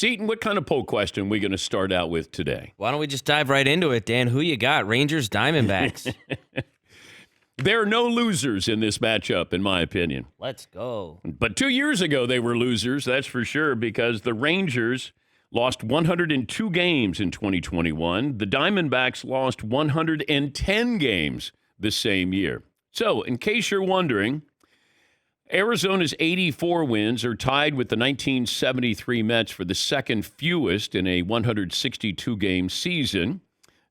Seton, what kind of poll question are we going to start out with today? Why don't we just dive right into it, Dan? Who you got? Rangers, Diamondbacks. There are no losers in this matchup, in my opinion. Let's go. But 2 years ago, they were losers, that's for sure, because the Rangers lost 102 games in 2021. The Diamondbacks lost 110 games the same year. So, in case you're wondering, Arizona's 84 wins are tied with the 1973 Mets for the second fewest in a 162-game season.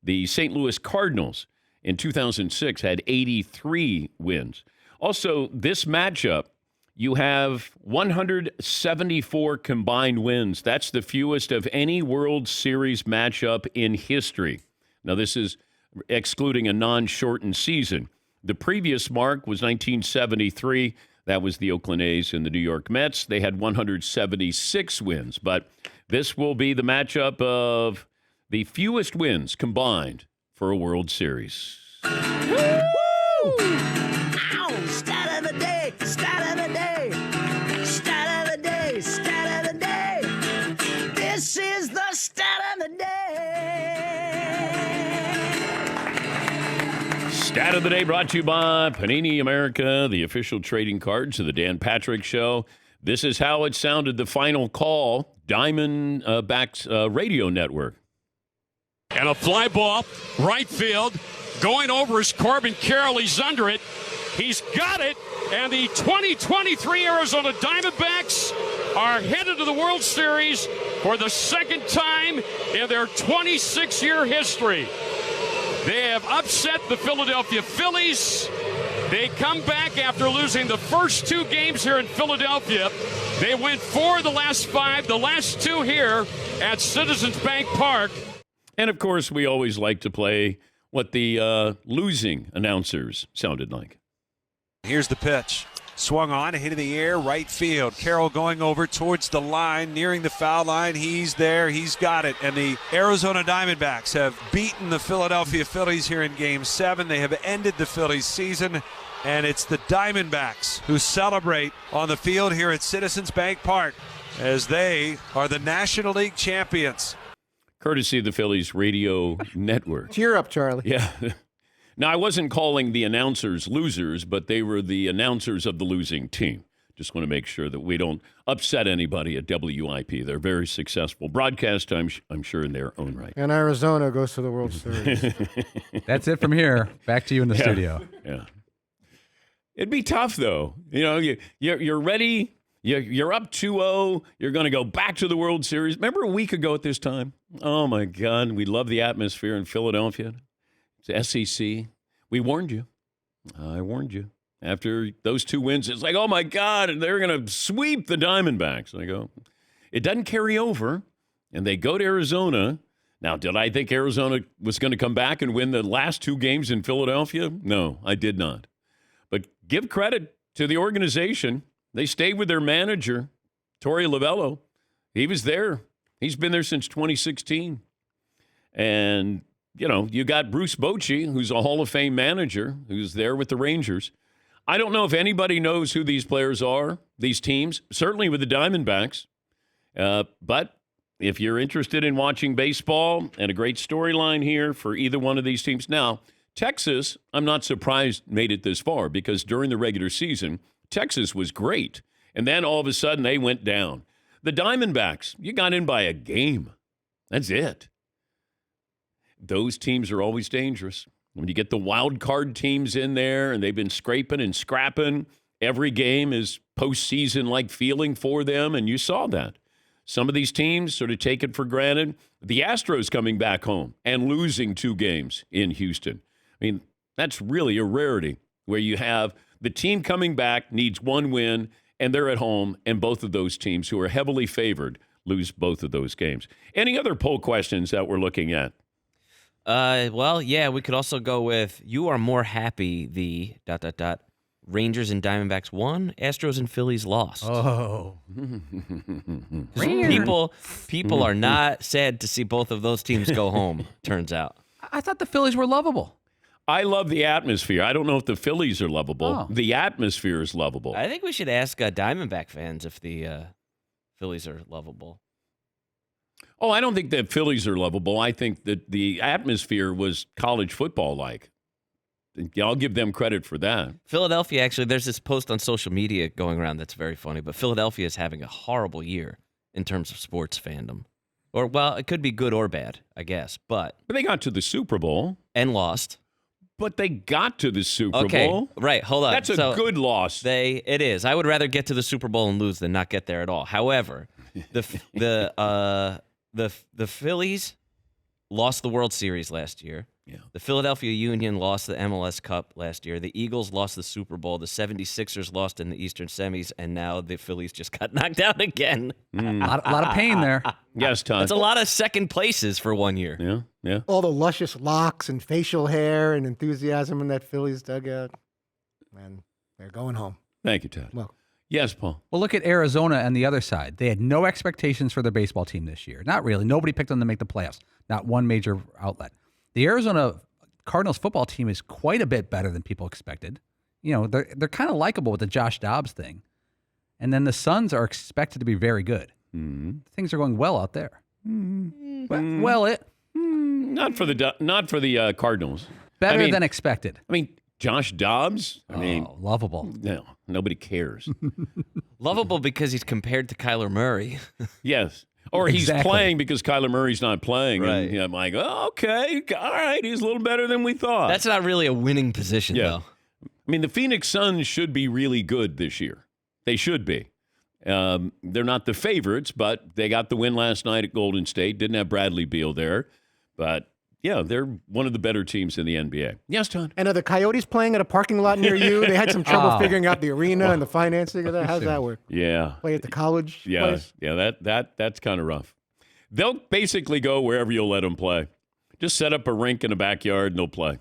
The St. Louis Cardinals in 2006 had 83 wins. Also, this matchup, you have 174 combined wins. That's the fewest of any World Series matchup in history. Now, this is excluding a non-shortened season. The previous mark was 1973. That was the Oakland A's and the New York Mets. They had 176 wins. But this will be the matchup of the fewest wins combined for a World Series. Woo! Ow! Stat of the day! Stat of the day! Stat of the day! Stat of the day! This is the stat of the day! Stat of the day brought to you by Panini America, the official trading cards of the Dan Patrick Show. This is how it sounded, the final call, Diamondbacks Radio Network. And a fly ball, right field, going over is Corbin Carroll. He's under it. He's got it. And the 2023 Arizona Diamondbacks are headed to the World Series for the second time in their 26-year history. They have upset the Philadelphia Phillies. They come back after losing the first two games here in Philadelphia. They went 4 of the last 5, the last 2 here at Citizens Bank Park. And, of course, we always like to play what the losing announcers sounded like. Here's the pitch. Swung on, hit in the air, right field. Carroll going over towards the line, nearing the foul line. He's there. He's got it. And the Arizona Diamondbacks have beaten the Philadelphia Phillies here in Game 7. They have ended the Phillies season. And it's the Diamondbacks who celebrate on the field here at Citizens Bank Park as they are the National League champions. Courtesy of the Phillies Radio Network. Cheer up, Charlie. Yeah. Now, I wasn't calling the announcers losers, but they were the announcers of the losing team. Just want to make sure that we don't upset anybody at WIP. They're very successful broadcast, I'm sure, in their own right. And Arizona goes to the World Series. That's it from here. Back to you in the studio. Yeah. It'd be tough, though. You know, you're ready. You're up 2-0. You're going to go back to the World Series. Remember a week ago at this time? Oh, my God. We love the atmosphere in Philadelphia. It's SEC. We warned you. I warned you. After those 2 wins, it's like, oh, my God, and they're going to sweep the Diamondbacks. And I go, it doesn't carry over, and they go to Arizona. Now, did I think Arizona was going to come back and win the last 2 games in Philadelphia? No, I did not. But give credit to the organization. They stayed with their manager, Torey Lovullo. He was there. He's been there since 2016. And, you know, you got Bruce Bochy, who's a Hall of Fame manager, who's there with the Rangers. I don't know if anybody knows who these players are, these teams, certainly with the Diamondbacks. But if you're interested in watching baseball, and a great storyline here for either one of these teams. Now, Texas, I'm not surprised, made it this far because during the regular season, Texas was great. And then all of a sudden they went down. The Diamondbacks, you got in by a game. That's it. Those teams are always dangerous. When you get the wild card teams in there and they've been scraping and scrapping, every game is postseason-like feeling for them, and you saw that. Some of these teams sort of take it for granted. The Astros coming back home and losing 2 games in Houston. I mean, that's really a rarity where you have the team coming back needs 1 win, and they're at home, and both of those teams who are heavily favored lose both of those games. Any other poll questions that we're looking at? Well, yeah, we could also go with you are more happy the ... Rangers and Diamondbacks won, Astros and Phillies lost. Oh. People are not sad to see both of those teams go home, turns out. I thought the Phillies were lovable. I love the atmosphere. I don't know if the Phillies are lovable. Oh. The atmosphere is lovable. I think we should ask Diamondback fans if the Phillies are lovable. Oh, I don't think the Phillies are lovable. I think that the atmosphere was college football like. I'll give them credit for that. Philadelphia, actually, there's this post on social media going around that's very funny, but Philadelphia is having a horrible year in terms of sports fandom. Or, well, it could be good or bad, I guess, but They got to the Super Bowl. and lost. But they got to the Super Okay, Bowl. right, hold on. That's a So good loss. it is. I would rather get to the Super Bowl and lose than not get there at all. However, the Phillies lost the World Series last year. Yeah. The Philadelphia Union lost the MLS Cup last year. The Eagles lost the Super Bowl. The 76ers lost in the Eastern semis, and now the Phillies just got knocked out again. A lot of pain there. Yes, Todd. That's a lot of second places for 1 year. Yeah, yeah. All the luscious locks and facial hair and enthusiasm in that Phillies dugout. Man, they're going home. Thank you, Todd. Well, Yes, Paul. Well, look at Arizona and the other side. They had no expectations for their baseball team this year. Not really. Nobody picked them to make the playoffs. Not one major outlet. The Arizona Cardinals football team is quite a bit better than people expected. You know, they're kind of likable with the Josh Dobbs thing. And then the Suns are expected to be very good. Mm-hmm. Things are going well out there. Well, Not for the Cardinals. better than expected. I mean, Josh Dobbs. I mean, Lovable. no, nobody cares. Lovable because he's compared to Kyler Murray. Yes. Or he's Exactly. playing because Kyler Murray's not playing. Right. And I'm like, oh, okay, all right, he's a little better than we thought. That's not really a winning position, Yeah. though. I mean, the Phoenix Suns should be really good this year. They should be. They're not the favorites, but they got the win last night at Golden State. Didn't have Bradley Beal there. But, yeah, they're one of the better teams in the NBA. Yes, Todd? and are the Coyotes playing at a parking lot near you? They had some trouble figuring out the arena and the financing of that. How's that work? Yeah. Play at the college Yeah, place? yeah, that's kind of rough. They'll basically go wherever you'll let them play. Just set up a rink in the backyard and they'll play.